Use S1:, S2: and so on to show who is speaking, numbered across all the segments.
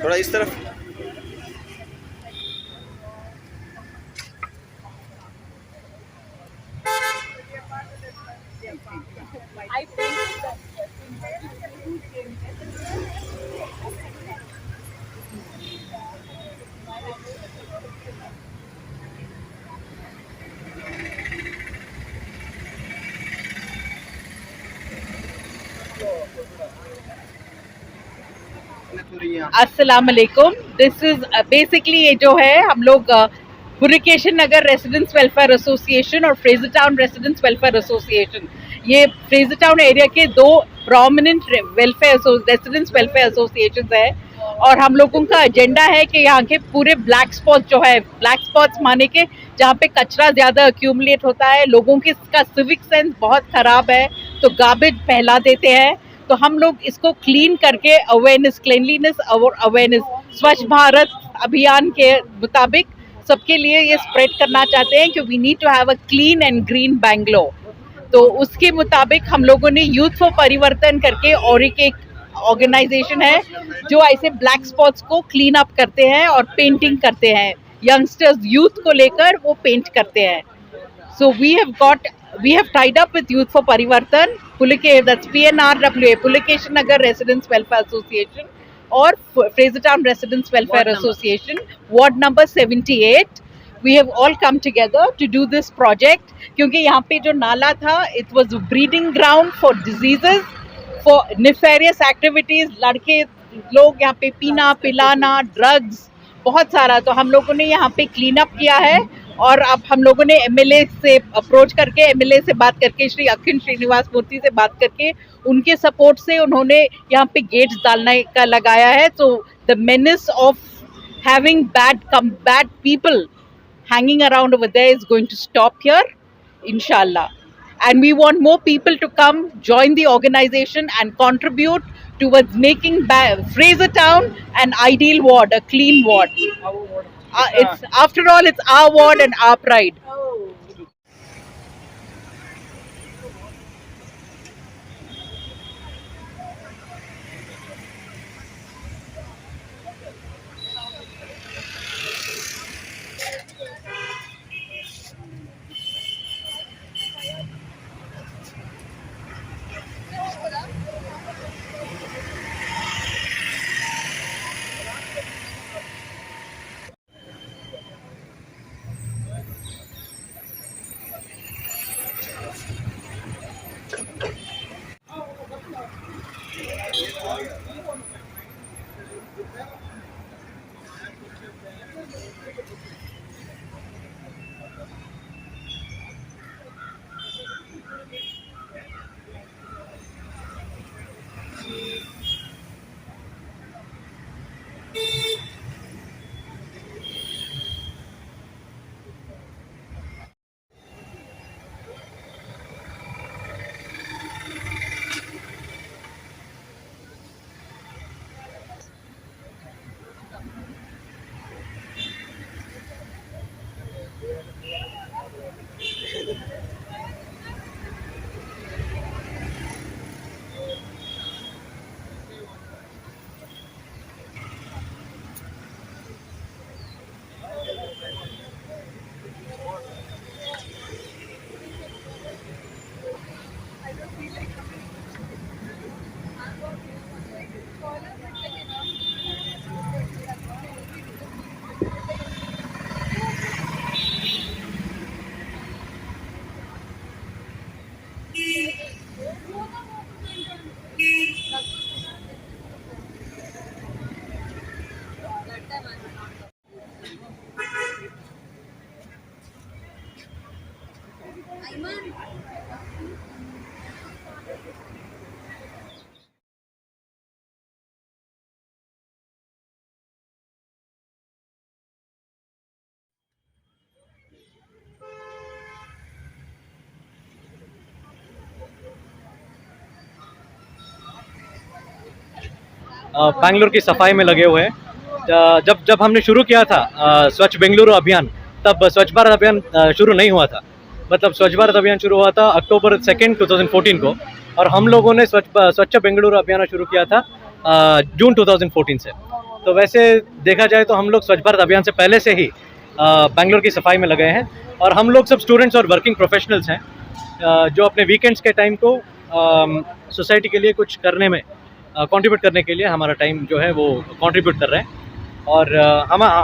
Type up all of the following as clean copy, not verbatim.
S1: थोड़ा इस तरफ।
S2: अस्सलाम वालेकुम। दिस इज बेसिकली ये जो है हम लोग पुरिकेशन नगर रेसिडेंट्स वेलफेयर एसोसिएशन और Fraser town residents welfare association, ये फ्रेजर टाउन एरिया के दो प्रोमिनेंट रेसिडेंट्स वेलफेयर एसोसिएशन है। और हम लोगों का एजेंडा है कि यहाँ के पूरे ब्लैक स्पॉट जो है, ब्लैक स्पॉट्स माने के जहाँ पे कचरा ज़्यादा अक्यूमुलेट होता है, लोगों की का सिविक सेंस बहुत ख़राब है, तो गार्बेज फैला देते हैं। तो हम लोग इसको क्लीन करके अवेयरनेस, क्लीनलीनेस और अवेयरनेस, स्वच्छ भारत अभियान के मुताबिक सबके लिए ये स्प्रेड करना चाहते हैं कि we need to have a clean and green Bangalore. तो उसके मुताबिक हम लोगों ने यूथ फॉर परिवर्तन करके और एक ऑर्गेनाइजेशन है जो ऐसे ब्लैक स्पॉट्स को क्लीन अप करते हैं और पेंटिंग करते हैं। यंगस्टर्स, यूथ को लेकर वो पेंट करते हैं। So we have tied up with Youth for Parivartan, that's PNRWA, Pulication Nagar Residents Welfare Association, or Fraser Town Residents Welfare Association, Ward number 78. We have all come together to do this project क्योंकि यहाँ पे जो नाला था, it was a breeding ground for diseases, for nefarious activities, लड़के लोग यहाँ पे पीना पिलाना, ड्रग्स, बहुत सारा। तो हम लोगों ने यहाँ पे क्लीन अप किया है और अब हम लोगों ने एमएलए से अप्रोच करके, एमएलए से बात करके, श्री अखिल श्रीनिवास मूर्ति से बात करके, उनके सपोर्ट से उन्होंने यहाँ पे गेट्स डालने का लगाया है। तो the menace of having bad people hanging around over there is going to stop here, inshallah. And we want more people to come join the organization and contribute towards making Fraser Town an ideal ward, a clean ward. It's, after all, it's our ward and our pride.
S1: Bangalore की सफाई में लगे हुए हैं। जब जब हमने शुरू किया था स्वच्छ बेंगलुरु अभियान, तब स्वच्छ भारत अभियान शुरू नहीं हुआ था। मतलब स्वच्छ भारत अभियान शुरू हुआ था अक्टूबर 2 2014 को, और हम लोगों ने स्वच्छ बेंगलुरु अभियान शुरू किया था जून 2014 से। तो वैसे देखा जाए तो हम लोग स्वच्छ भारत अभियान से पहले से ही बैंगलोर की सफाई में लगे हैं, और हम लोग सब स्टूडेंट्स और वर्किंग प्रोफेशनल्स हैं जो अपने वीकेंड्स के टाइम को सोसाइटी के लिए कुछ करने में कंट्रीब्यूट करने के लिए हमारा टाइम जो है वो कंट्रीब्यूट कर रहे हैं। और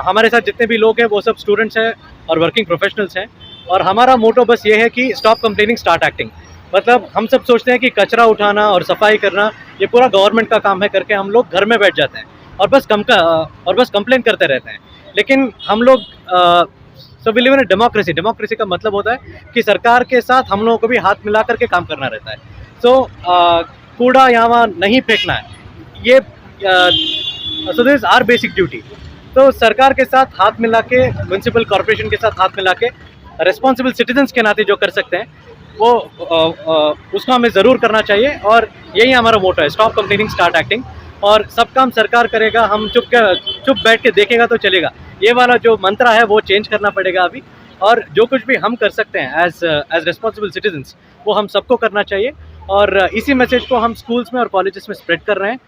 S1: हमारे साथ जितने भी लोग हैं वो सब स्टूडेंट्स हैं और वर्किंग प्रोफेशनल्स हैं, और हमारा मोटो बस ये है कि स्टॉप कंप्लेनिंग स्टार्ट एक्टिंग। मतलब हम सब सोचते हैं कि कचरा उठाना और सफाई करना ये पूरा गवर्नमेंट का काम है करके हम लोग घर में बैठ जाते हैं और बस कंप्लेन करते रहते हैं। लेकिन हम लोग so we live in democracy. Democracy का मतलब होता है कि सरकार के साथ हम लोगों को भी हाथ मिला करके काम करना रहता है। सो कूड़ा यहाँ नहीं फेंकना है, ये so this is our basic duty. तो सरकार के साथ हाथ मिला के, म्यूनसिपल कॉर्पोरेशन के साथ हाथ मिला के, रिस्पॉन्सिबल सिटीजन्स के नाते जो कर सकते हैं वो उसको हमें ज़रूर करना चाहिए। और यही हमारा मोटो है, स्टॉप कंप्लेनिंग स्टार्ट एक्टिंग। और सब काम सरकार करेगा, हम चुप बैठ के देखेगा तो चलेगा, ये वाला जो मंत्र है वो चेंज करना पड़ेगा अभी। और जो कुछ भी हम कर सकते हैं एज रिस्पॉन्सिबल सिटीजन्स वो हम सबको करना चाहिए। और इसी मैसेज को हम स्कूल्स में और कॉलेजेस में स्प्रेड कर रहे हैं,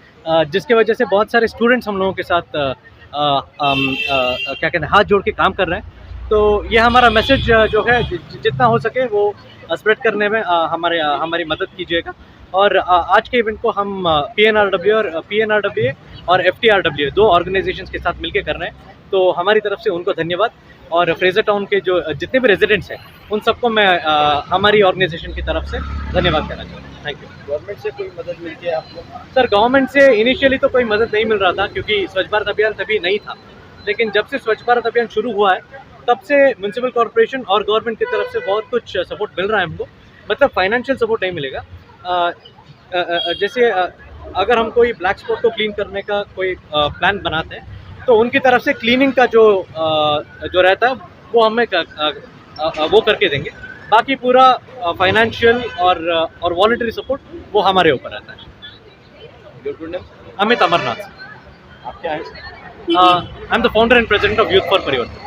S1: जिसके वजह से बहुत सारे स्टूडेंट्स हम लोगों के साथ क्या कहते हैं, हाथ जोड़ के काम कर रहे हैं। तो ये हमारा मैसेज जो है जितना हो सके वो स्प्रेड करने में हमारी मदद कीजिएगा। और आज के इवेंट को हम PNRWA और FTRWA 2 ऑर्गेनाइजेशंस के साथ मिलकर कर रहे हैं। तो हमारी तरफ से उनको धन्यवाद, और फ्रेजर टाउन के जो जितने भी रेजिडेंट्स हैं उन सबको मैं हमारी ऑर्गेनाइजेशन की तरफ से धन्यवाद कहना चाहता हूँ। Thank you.
S3: गवर्नमेंट से कोई मदद मिलती है आपको?
S1: सर, गवर्नमेंट से इनिशियली तो कोई मदद नहीं मिल रहा था क्योंकि स्वच्छ भारत अभियान तभी नहीं था। लेकिन जब से स्वच्छ भारत अभियान शुरू हुआ है तब से म्यूनसिपल कॉर्पोरेशन और गवर्नमेंट की तरफ से बहुत कुछ सपोर्ट मिल रहा है हमको। मतलब फाइनेंशियल सपोर्ट नहीं मिलेगा। जैसे अगर हम कोई ब्लैक स्पॉट को क्लीन करने का कोई प्लान बनाते हैं तो उनकी तरफ से क्लीनिंग का जो रहता है वो हमें वो करके देंगे। बाकी पूरा फाइनेंशियल और वॉलंटरी सपोर्ट वो हमारे ऊपर रहता है। अमित अमरनाथ।
S3: आप क्या है?
S1: I am the founder and president of youth for परिवर्तन।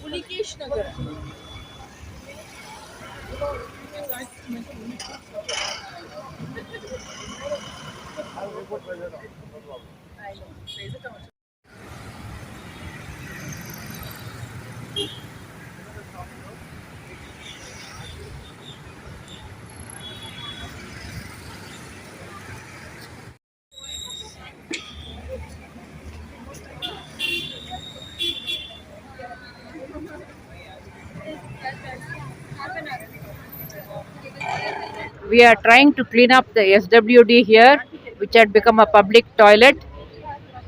S4: पुलिकेश नगर
S2: We are trying to clean up the SWD here, which had become a public toilet,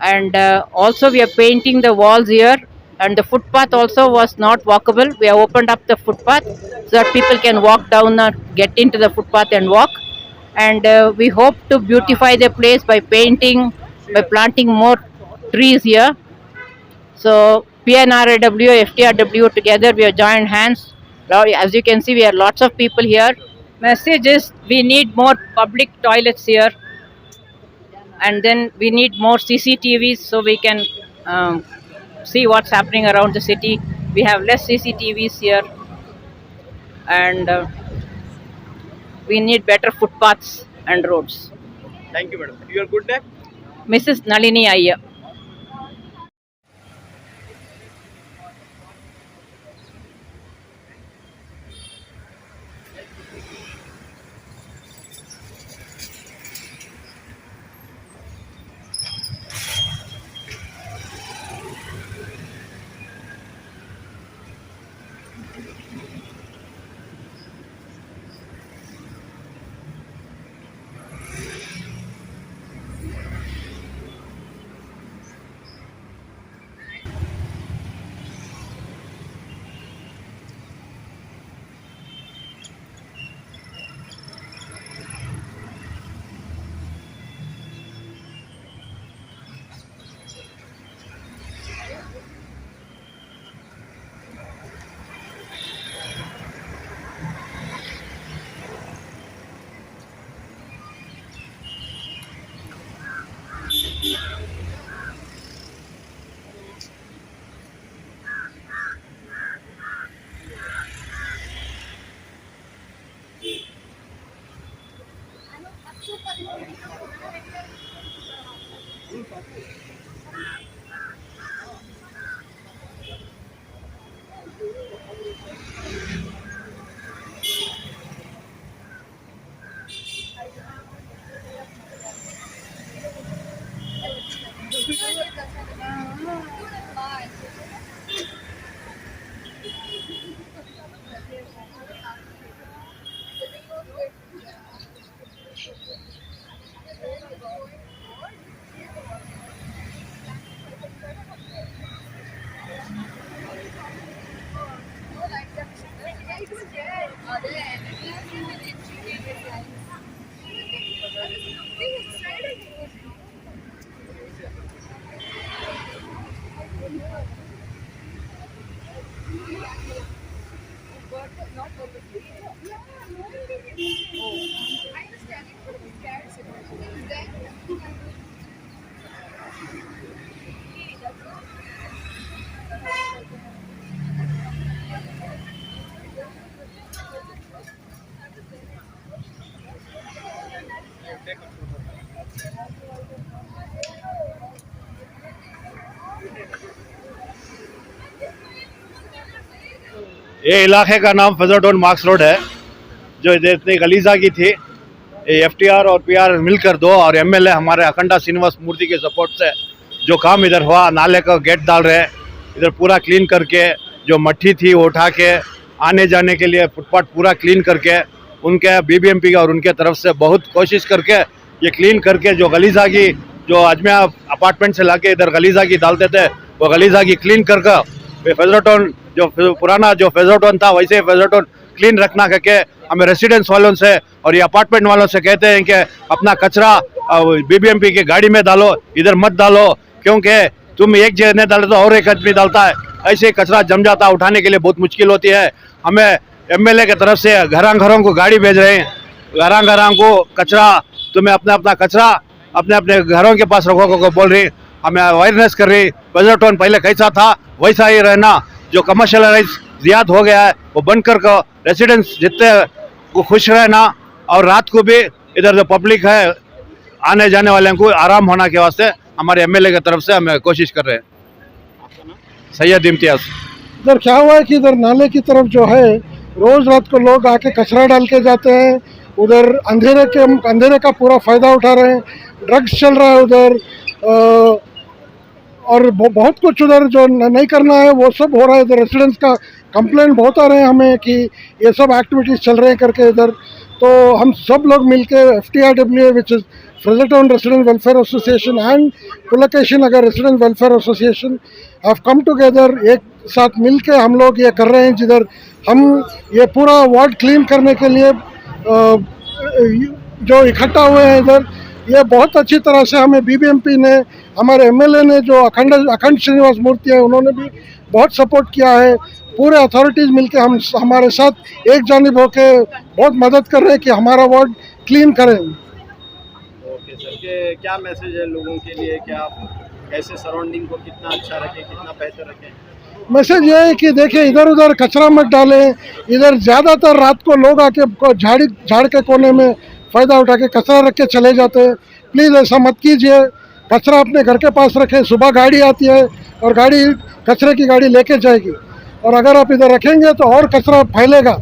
S2: and also we are painting the walls here, and the footpath also was not walkable. We have opened up the footpath so that people can walk down or get into the footpath and walk. And we hope to beautify the place by painting, by planting more trees here. So PNRAW, FTRW together we have joined hands. Now, as you can see, we have lots of people here. Message is we need more public toilets here, and then we need more CCTVs so we can see what's happening around the city. We have less CCTVs here, and we need better footpaths and roads.
S3: Thank you, madam. Your good name?
S2: Mrs. Nalini Iyer.
S4: ये इलाके का नाम फेजरटोन marks road है। जो इतनी गलीजा की थी, ये एफटीआर और पीआर मिलकर दो और एमएलए हमारे अखंडा श्रीनिवास मूर्ति के सपोर्ट से जो काम इधर हुआ, नाले का गेट डाल रहे हैं, इधर पूरा क्लीन करके, जो मट्टी थी वो उठा के आने जाने के लिए फुटपाथ पूरा क्लीन करके, उनके बीबीएमपी और उनके तरफ से बहुत कोशिश करके ये क्लीन करके, जो गलीजा की जो अजमेर अपार्टमेंट से लाके इधर गलीजा की डालते थे, वो गलीजा की क्लीन करके फेजरटोन जो पुराना जो फेजरटोन था वैसे फेजरटोन क्लीन रखना करके हमें रेसिडेंस वालों से और ये अपार्टमेंट वालों से कहते हैं कि अपना कचरा बीबीएमपी की गाड़ी में डालो, इधर मत डालो, क्योंकि तुम एक जगह नहीं डालो तो और एक आदमी डालता है, ऐसे ही कचरा जम जाता है, उठाने के लिए बहुत मुश्किल होती है। हमें एमएलए की तरफ से घरों घरों को गाड़ी भेज रहे हैं, घरों घरों को कचरा, तुम्हें अपना अपना कचरा अपने अपने घरों के पास रखो को बोल रही, हमें अवेयरनेस कर रही। फेजरटोन पहले कैसा था वैसा ही रहना, जो कमर्शियलाइज ज्यादा हो गया है वो बंद कर रेसिडेंट्स जितने को खुश रहना, और रात को भी इधर जो पब्लिक है आने जाने वाले को आराम होना के वास्ते हमारे एमएलए की तरफ से हमें कोशिश कर रहे हैं। सैयद इम्तियाज।
S5: इधर क्या हुआ है कि इधर नाले की तरफ जो है रोज रात को लोग आके कचरा डाल के जाते हैं, उधर अंधेरे का पूरा फायदा उठा रहे हैं, ड्रग्स चल रहा है उधर, और बहुत कुछ उधर जो नहीं करना है वो सब हो रहा है। इधर रेसिडेंट्स का कंप्लेंट बहुत आ रहे हैं हमें कि ये सब एक्टिविटीज़ चल रहे हैं करके इधर। तो हम सब लोग मिलके FTRWA which is Fraser Town resident welfare association and Pulakeshi Nagar resident welfare association have come together, एक साथ मिलके हम लोग ये कर रहे हैं, जिधर हम ये पूरा वार्ड क्लीन करने के लिए जो इकट्ठा हुए हैं इधर। ये बहुत अच्छी तरह से हमें बीबीएमपी ने, हमारे एमएलए ने जो अखंड श्रीनिवास मूर्ति है उन्होंने भी बहुत सपोर्ट किया है। पूरे अथॉरिटीज़ मिलके हमारे साथ एक जानिब होके बहुत मदद कर रहे हैं कि हमारा वार्ड क्लीन करें।
S3: ओके सर, के क्या मैसेज है लोगों के लिए, क्या कैसे सराउंडिंग को कितना अच्छा रखें, कितना बेहतर रखें?
S5: मैसेज ये है कि देखिए इधर उधर कचरा मत डालें। इधर ज़्यादातर रात को लोग आके झाड़ के कोने में फ़ायदा उठा के कचरा रख के चले जाते हैं। प्लीज़ ऐसा मत कीजिए, कचरा अपने घर के पास रखें। सुबह गाड़ी आती है और कचरे की गाड़ी लेके जाएगी, और अगर आप इधर रखेंगे तो और कचरा फैलेगा।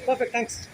S1: Perfect, thanks.